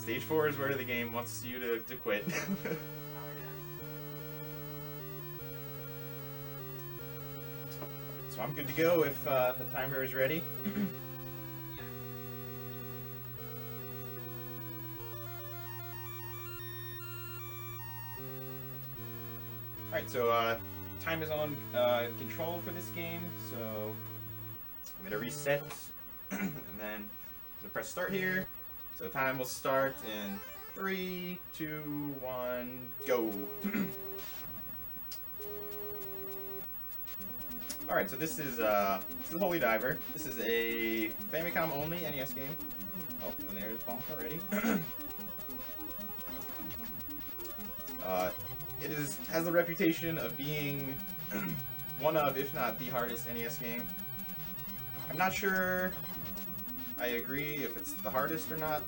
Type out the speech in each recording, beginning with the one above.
Stage 4 is where the game wants you to quit. Oh, yeah. So I'm good to go if the timer is ready. Alright, so time is on control for this game, so I'm going to reset, and then I'm going to press start here. So time will start in 3, 2, 1, go! Alright, so this is Holy Diver. This is a Famicom only NES game. Oh, and there's Bonk already. It has the reputation of being one of, if not the hardest NES game. I'm not sure I agree if it's the hardest or not.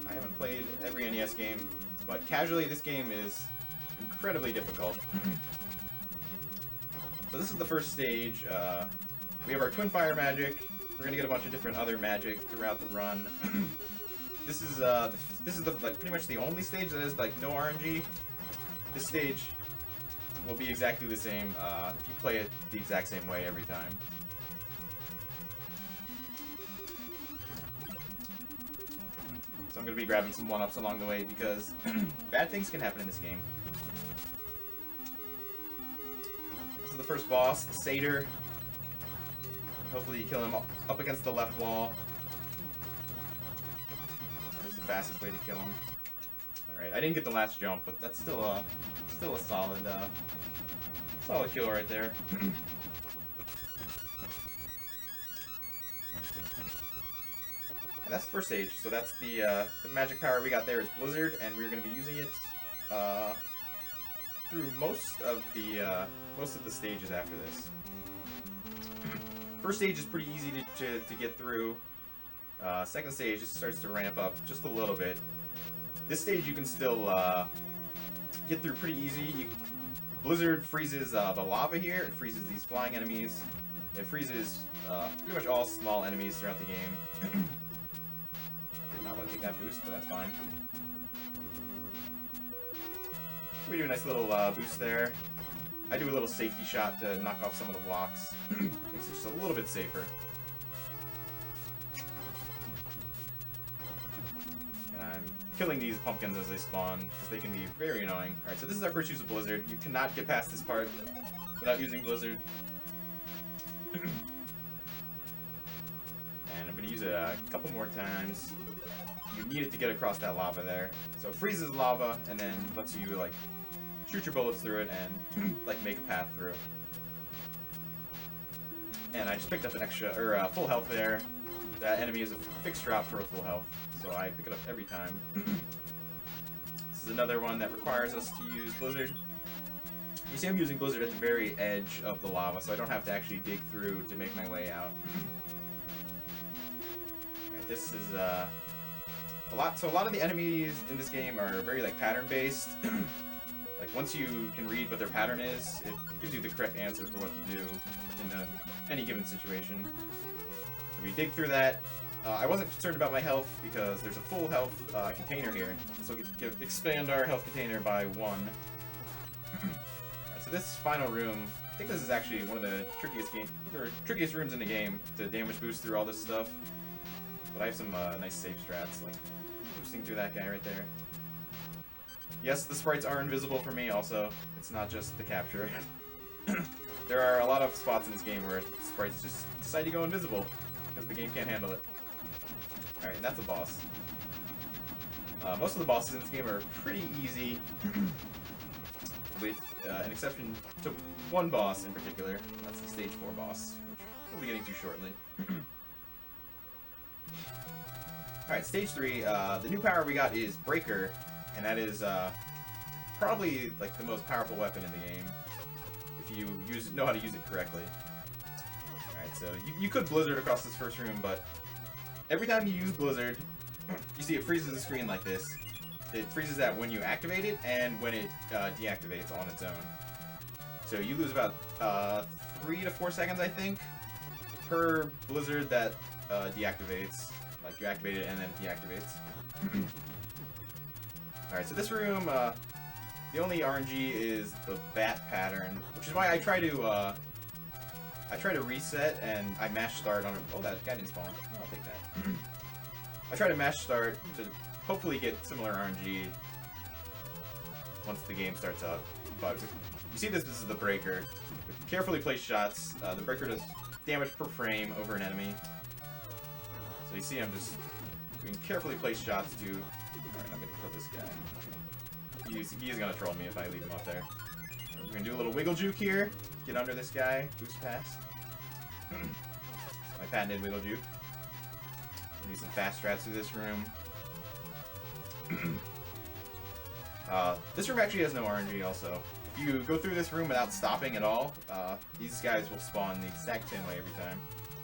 I haven't played every NES game, but casually this game is incredibly difficult. So this is the first stage. We have our Twin Fire magic. We're gonna get a bunch of different other magic throughout the run. This is like pretty much the only stage that is like no RNG. This stage will be exactly the same if you play it the exact same way every time. So I'm going to be grabbing some 1-ups along the way because bad things can happen in this game. This is the first boss, the Satyr. Hopefully you kill him up against the left wall. This is the fastest way to kill him. Alright, I didn't get the last jump, but that's still a solid kill right there. And that's the first stage, so that's the magic power we got there is Blizzard, and we're going to be using it through most of the stages after this. First stage is pretty easy to get through. Second stage just starts to ramp up just a little bit. This stage you can still get through pretty easy. Blizzard freezes the lava here. It freezes these flying enemies. It freezes pretty much all small enemies throughout the game. Did not want to take that boost, but that's fine. We do a nice little boost there. I do a little safety shot to knock off some of the blocks. Makes it just a little bit safer. And I'm killing these pumpkins as they spawn, because they can be very annoying. Alright, so this is our first use of Blizzard. You cannot get past this part without using Blizzard. And I'm going to use it a couple more times. You need it to get across that lava there. So it freezes lava, and then lets you, like, shoot your bullets through it and, like, make a path through. And I just picked up an extra, or full health there. That enemy is a fixed drop for a full health, so I pick it up every time. This is another one that requires us to use Blizzard. You see I'm using Blizzard at the very edge of the lava, so I don't have to actually dig through to make my way out. Alright, this is a lot of the enemies in this game are very, like, pattern-based. Like, once you can read what their pattern is, it gives you the correct answer for what to do in any given situation. So we dig through that. I wasn't concerned about my health because there's a full health container here. So we can expand our health container by 1. Right, so this final room, I think this is actually one of the trickiest rooms in the game to damage boost through all this stuff. But I have some nice safe strats, like boosting through that guy right there. Yes, the sprites are invisible for me also. It's not just the capture. There are a lot of spots in this game where sprites just decide to go invisible because the game can't handle it. Alright, that's a boss. Most of the bosses in this game are pretty easy, with an exception to one boss in particular. That's the Stage 4 boss, which we'll be getting to shortly. Alright, Stage 3, the new power we got is Breaker, and that is probably like the most powerful weapon in the game, if you know how to use it correctly. Alright, so you could Blizzard across this first room, but every time you use Blizzard, you see it freezes the screen like this. It freezes that when you activate it and when it deactivates on its own. So you lose about 3 to 4 seconds, I think, per Blizzard that deactivates. Like, you activate it and then it deactivates. Alright, so this room, the only RNG is the bat pattern, which is why I try to reset and I mash start on it. Oh, that guy didn't spawn. Oh, I'll take that. I try to mash start to hopefully get similar RNG once the game starts up. But you see this is the breaker. With carefully placed shots, the breaker does damage per frame over an enemy. So you see I'm just doing carefully placed shots to... Alright, I'm gonna kill this guy. He's gonna troll me if I leave him up there. We're gonna do a little wiggle juke here. Get under this guy. Boost pass. My patented wiggle juke. Do some fast strats through this room. This room actually has no RNG also. If you go through this room without stopping at all, these guys will spawn the exact same way every time.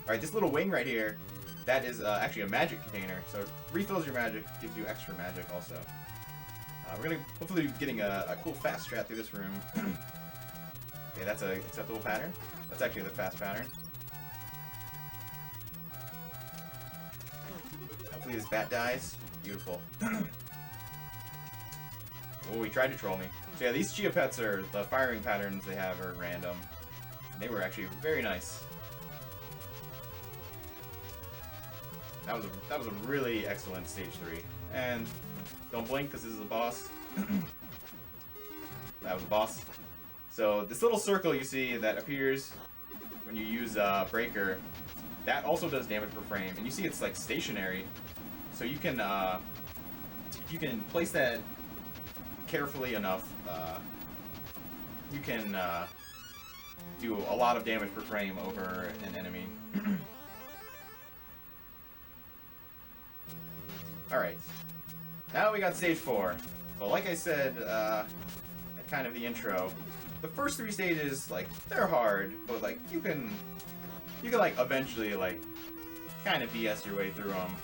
Alright, this little wing right here, that is actually a magic container. So it refills your magic, gives you extra magic also. We're gonna hopefully be getting a cool fast strat through this room. Okay, that's a acceptable pattern. That's actually the fast pattern. Hopefully this bat dies. Beautiful. Oh, he tried to troll me. So yeah, these Chia Pets are, the firing patterns they have are random. They were actually very nice. That was a really excellent stage 3. And don't blink because this is a boss. That was a boss. So this little circle you see that appears when you use Breaker, that also does damage per frame. And you see it's like stationary. So you can, if you can place that carefully enough, you can do a lot of damage per frame over an enemy. Alright, now we got stage 4. So like I said at kind of the intro, the first 3 stages, like, they're hard, but like you can like eventually like kind of BS your way through them.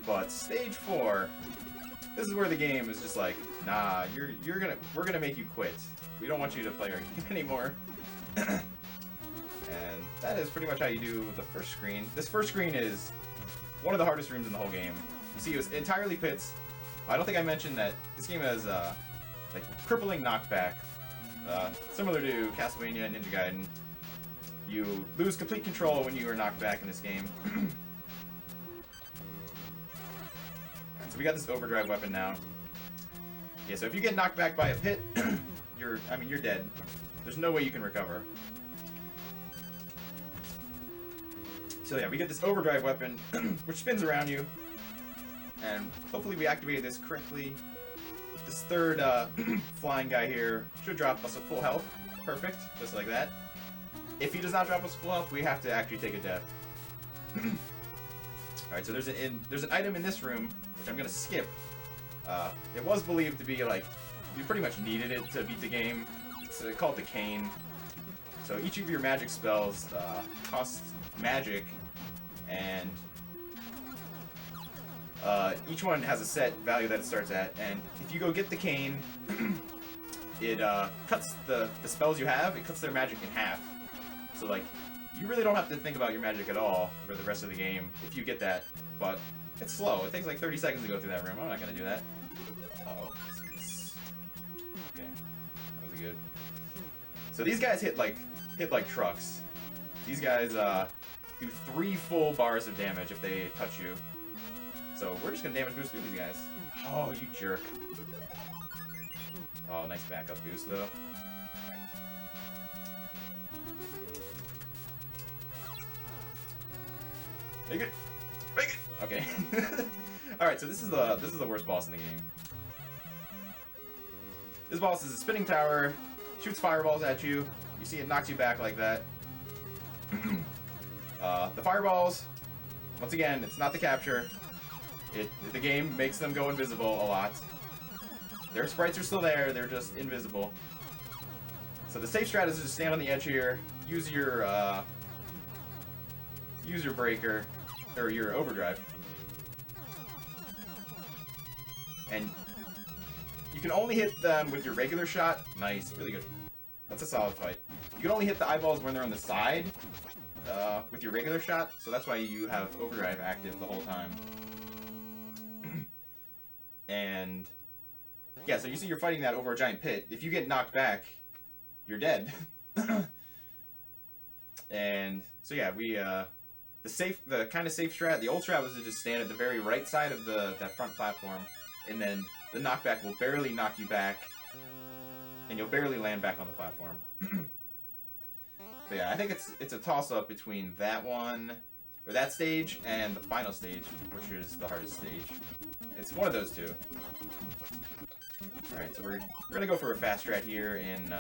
But stage 4, this is where the game is just like, nah, we're gonna make you quit. We don't want you to play our game anymore. And that is pretty much how you do the first screen. This first screen is one of the hardest rooms in the whole game. You see, it was entirely pits. I don't think I mentioned that this game has like crippling knockback, similar to Castlevania and Ninja Gaiden. You lose complete control when you are knocked back in this game. So we got this overdrive weapon now. Yeah, so if you get knocked back by a pit, you're dead. There's no way you can recover. So yeah, we get this overdrive weapon, which spins around you. And hopefully we activated this correctly. This third flying guy here should drop us a full health. Perfect, just like that. If he does not drop us full health, we have to actually take a death. Alright, so there's an item in this room, which I'm gonna skip. It was believed to be like, you pretty much needed it to beat the game. It's called the Cane. So each of your magic spells costs magic, and each one has a set value that it starts at, and if you go get the Cane, it cuts the spells you have, it cuts their magic in half. So like, you really don't have to think about your magic at all for the rest of the game if you get that, but it's slow. It takes like 30 seconds to go through that room. I'm not gonna do that. Uh-oh. Okay. That was good. So these guys hit like trucks. These guys do 3 full bars of damage if they touch you. So we're just gonna damage boost through these guys. Oh, you jerk. Oh, nice backup boost though. Make it! Make it! Okay. Alright, so this is the worst boss in the game. This boss is a spinning tower, shoots fireballs at you. You see it knocks you back like that. The fireballs, once again, it's not the capture. The game makes them go invisible a lot. Their sprites are still there, they're just invisible. So the safe strat is just stand on the edge here, use your breaker, or your overdrive. And you can only hit them with your regular shot. Nice, really good. That's a solid fight. You can only hit the eyeballs when they're on the side with your regular shot, so that's why you have overdrive active the whole time. And Yeah, so you see you're fighting that over a giant pit. If you get knocked back, you're dead. And so yeah, we the kind of safe strat, the old strat was to just stand at the very right side of that front platform, and then the knockback will barely knock you back, and you'll barely land back on the platform. But yeah, I think it's a toss-up between that one, or that stage, and the final stage, which is the hardest stage. It's one of those two. Alright, so we're gonna go for a fast strat here in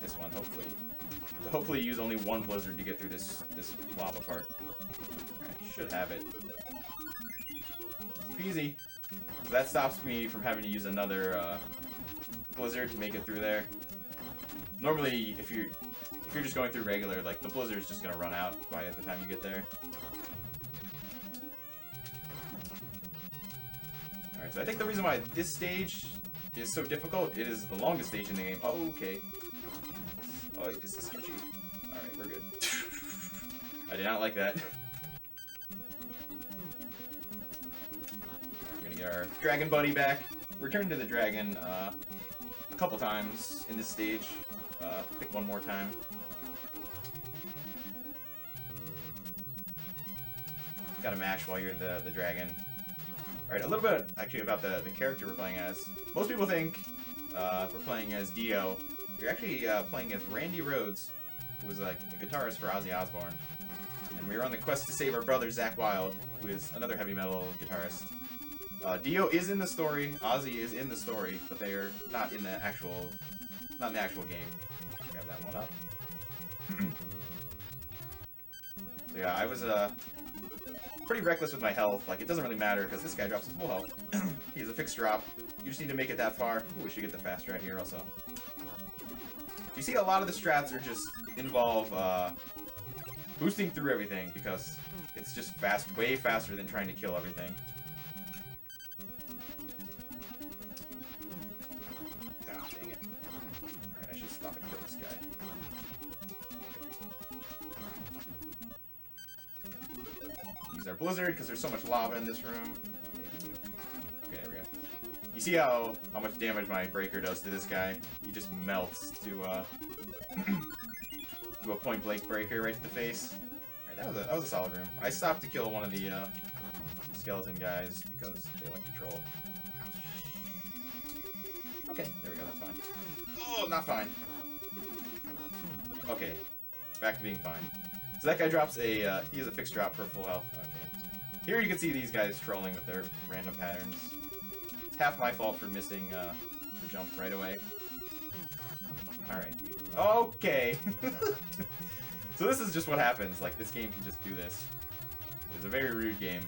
this one, hopefully. Hopefully use only one blizzard to get through this lava part. Alright, should have it. Easy peasy. So that stops me from having to use another blizzard to make it through there. Normally, if you're just going through regular, like, the blizzard's just gonna run out by the time you get there. Alright, so I think the reason why this stage is so difficult, it is the longest stage in the game. Oh, okay. Oh, this is sketchy. Alright, we're good. I did not like that. We're gonna get our dragon buddy back. Return to the dragon a couple times in this stage. I think one more time. Gotta mash while you're the dragon. Alright, a little bit actually about the character we're playing as. Most people think we're playing as Dio. You're actually playing as Randy Rhoads, who was like the guitarist for Ozzy Osbourne. And we were on the quest to save our brother Zakk Wylde, who is another heavy metal guitarist. Dio is in the story, Ozzy is in the story, but they are not in the actual game. Grab that one up. So yeah, I was pretty reckless with my health. Like, it doesn't really matter because this guy drops his full health. He's a fixed drop. You just need to make it that far. Ooh, we should get the fast strat here also. You see, a lot of the strats are just involve boosting through everything because it's just fast, way faster than trying to kill everything. Ah, dang it. Alright, I should stop and kill this guy. Okay. Use our blizzard because there's so much lava in this room. Okay, there we go. You see how much damage my breaker does to this guy? He just melts to a point blank breaker right to the face. Alright, that was a solid room. I stopped to kill one of the skeleton guys because they like to troll. Okay, there we go, that's fine. Oh, not fine. Okay, back to being fine. So that guy drops a, he has a fixed drop for full health. Okay. Here you can see these guys trolling with their random patterns. It's half my fault for missing the jump right away. Alright. Okay. So this is just what happens. Like, this game can just do this. It's a very rude game.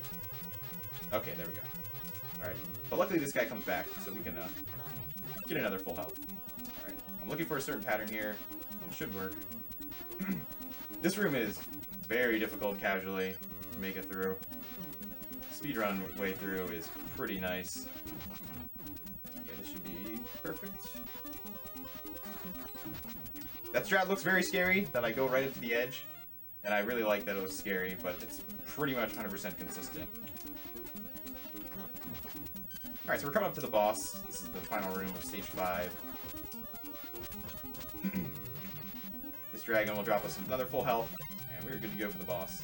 Okay, there we go. Alright. But luckily this guy comes back, so we can get another full health. Alright. I'm looking for a certain pattern here. It should work. This room is very difficult casually to make it through. Speedrun way through is pretty nice. Okay, this should be perfect. That strat looks very scary, that I go right up to the edge. And I really like that it looks scary, but it's pretty much 100% consistent. Alright, so we're coming up to the boss. This is the final room of stage 5. This dragon will drop us another full health, and we're good to go for the boss.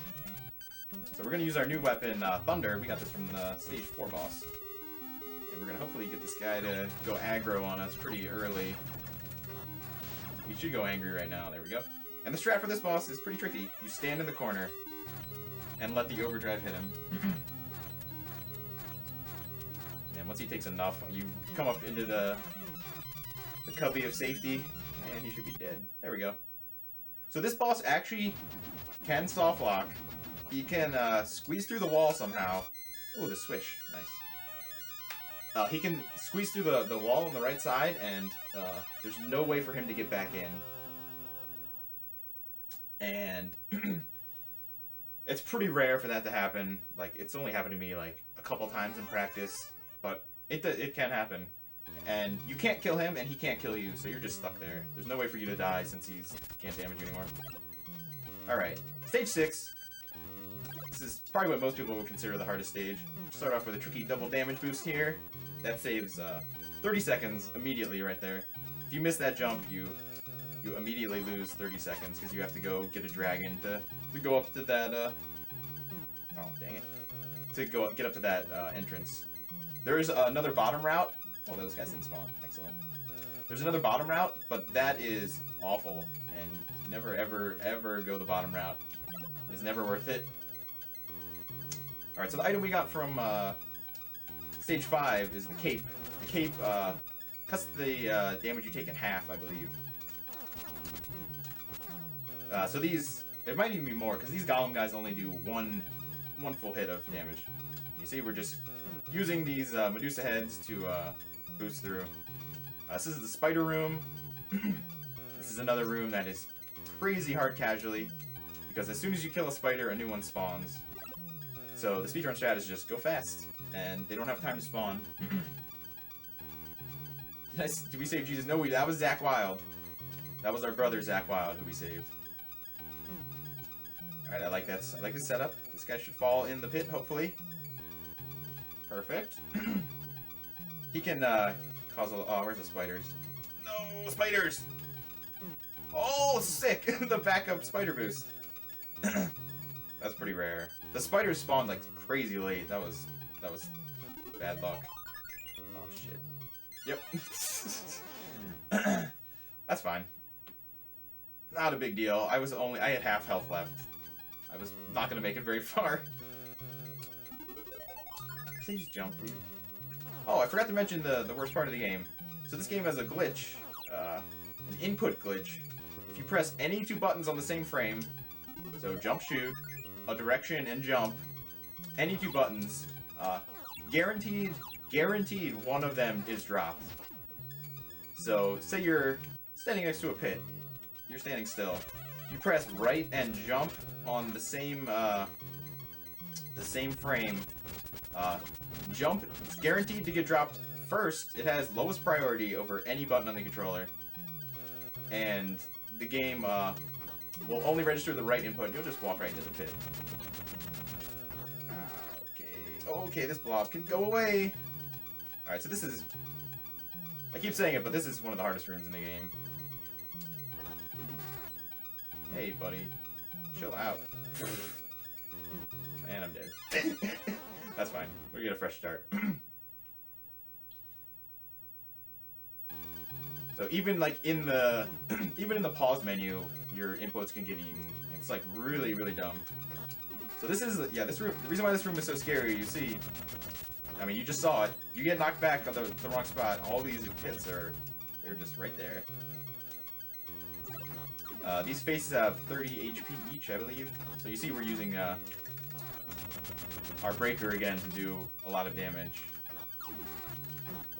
So we're going to use our new weapon, Thunder. We got this from the stage 4 boss. And we're going to hopefully get this guy to go aggro on us pretty early. He should go angry right now. There we go. And the strat for this boss is pretty tricky. You stand in the corner and let the overdrive hit him. And once he takes enough, you come up into the cubby of safety, and he should be dead. There we go. So this boss actually can soft lock. He can squeeze through the wall somehow. Oh, the swish. Nice. He can squeeze through the wall on the right side, and there's no way for him to get back in. And it's pretty rare for that to happen. Like, it's only happened to me like a couple times in practice, but it can happen. And you can't kill him, and he can't kill you, so you're just stuck there. There's no way for you to die since he can't damage you anymore. Alright, stage 6. This is probably what most people would consider the hardest stage. Start off with a tricky double damage boost here. That saves 30 seconds immediately right there. If you miss that jump, you immediately lose 30 seconds because you have to go get a dragon to go up to that, oh, dang it. To get up to that entrance. There is another bottom route. Oh, those guys didn't spawn. Excellent. There's another bottom route, but that is awful. And never, ever, ever go the bottom route. It's never worth it. Alright, so the item we got from Stage 5 is the cape. The cape cuts the damage you take in half, I believe. So these, it might even be more, because these golem guys only do one full hit of damage. You see, we're just using these Medusa heads to boost through. This is the spider room. This is another room that is crazy hard casually, because as soon as you kill a spider, a new one spawns. So the speedrun strat is just go fast, and they don't have time to spawn. Did we save Jesus? No, that was Zach Wild. That was our brother Zach Wild who we saved. Alright, I like this setup. This guy should fall in the pit, hopefully. Perfect. He can cause a... Oh, where's the spiders? No, spiders! Oh, sick! The backup spider boost. That's pretty rare. The spiders spawned like crazy late. That was bad luck. Oh shit. Yep. That's fine. Not a big deal. I had half health left. I was not gonna make it very far. Please jump, dude. Oh, I forgot to mention the worst part of the game. So this game has a glitch, an input glitch. If you press any two buttons on the same frame, so jump, shoot, a direction, and jump, any two buttons, guaranteed one of them is dropped. So, say you're standing next to a pit. You're standing still. You press right and jump on the same frame. Jump, it's guaranteed to get dropped first. It has lowest priority over any button on the controller. And the game will only register the right input, and you'll just walk right into the pit. Okay, this blob can go away. Alright, so this is... I keep saying it, but this is one of the hardest rooms in the game. Hey, buddy. Chill out. And I'm dead. That's fine. We get a fresh start. So even like in the pause menu, your inputs can get eaten. It's like really, really dumb. So this is, yeah, this room, the reason why this room is so scary, you see, I mean, you just saw it. You get knocked back on the wrong spot. All these pits they're just right there. These faces have 30 HP each, I believe. So you see we're using our breaker again to do a lot of damage.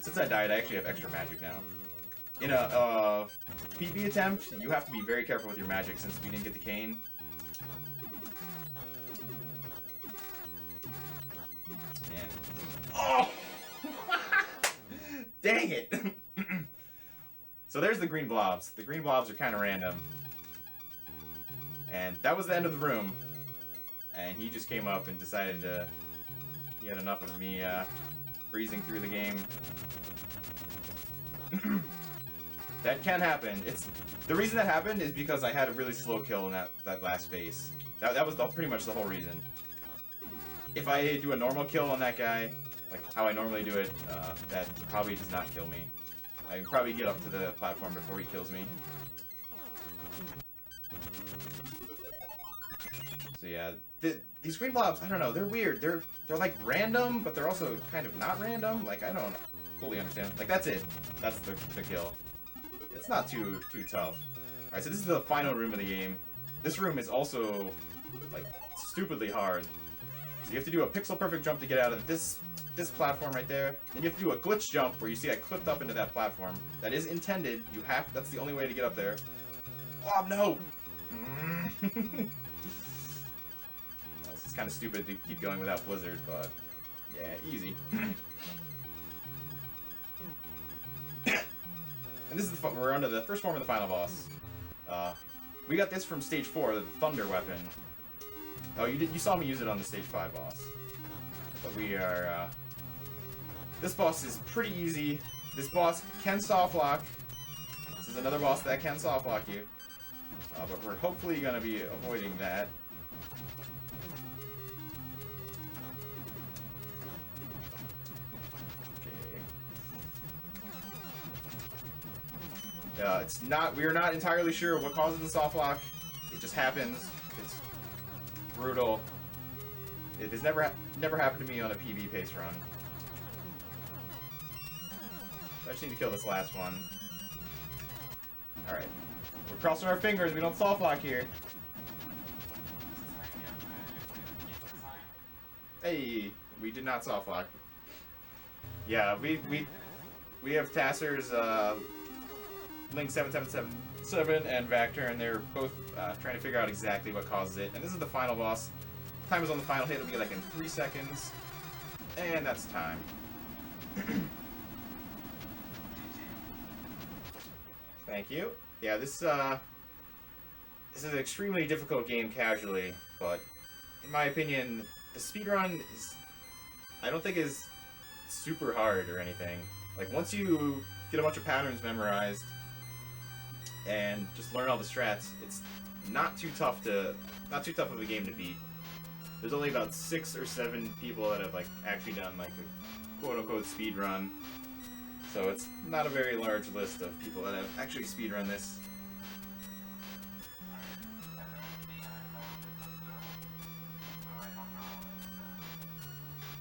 Since I died, I actually have extra magic now. In a PB attempt, you have to be very careful with your magic since we didn't get the cane. And... Oh! Dang it! So there's the green blobs. The green blobs are kind of random. And that was the end of the room. And he just came up and decided to... He had enough of me breezing through the game. That can happen. The reason that happened is because I had a really slow kill in that last phase. That was pretty much the whole reason. If I do a normal kill on that guy, like how I normally do it, that probably does not kill me. I can probably get up to the platform before he kills me. So yeah, these green blobs, I don't know, they're weird. They're like random, but they're also kind of not random. Like, I don't fully understand. Like, that's it. That's the kill. It's not too tough. Alright, so this is the final room of the game. This room is also, like, stupidly hard. So you have to do a pixel-perfect jump to get out of this platform right there. Then you have to do a glitch jump where you see I clipped up into that platform. That is intended. That's the only way to get up there. Oh, no! This is kind of stupid to keep going without Blizzard, but yeah, easy. And this is we're under the first form of the final boss. We got this from stage 4, the Thunder Weapon. Oh, you saw me use it on the stage 5 boss. But we are, this boss is pretty easy. This boss can soft lock. This is another boss that can soft lock you. But we're hopefully going to be avoiding that. It's not. We are not entirely sure what causes the soft lock. It just happens. It's brutal. It has never happened to me on a PB pace run. I just need to kill this last one. All right, we're crossing our fingers. We don't soft lock here. Hey, we did not soft lock. Yeah, we have Tasser's Link 7777 and Vactor, and they're both trying to figure out exactly what causes it. And this is the final boss. Time is on the final hit. It'll be like in 3 seconds, and that's time. Thank you. Yeah, this is an extremely difficult game casually, but in my opinion, the speedrun is, I don't think is super hard or anything. Like, once you get a bunch of patterns memorized and just learn all the strats, it's not too tough of a game to beat. There's only about 6 or 7 people that have like actually done like a quote-unquote speed run, so it's not a very large list of people that have actually speedrun this.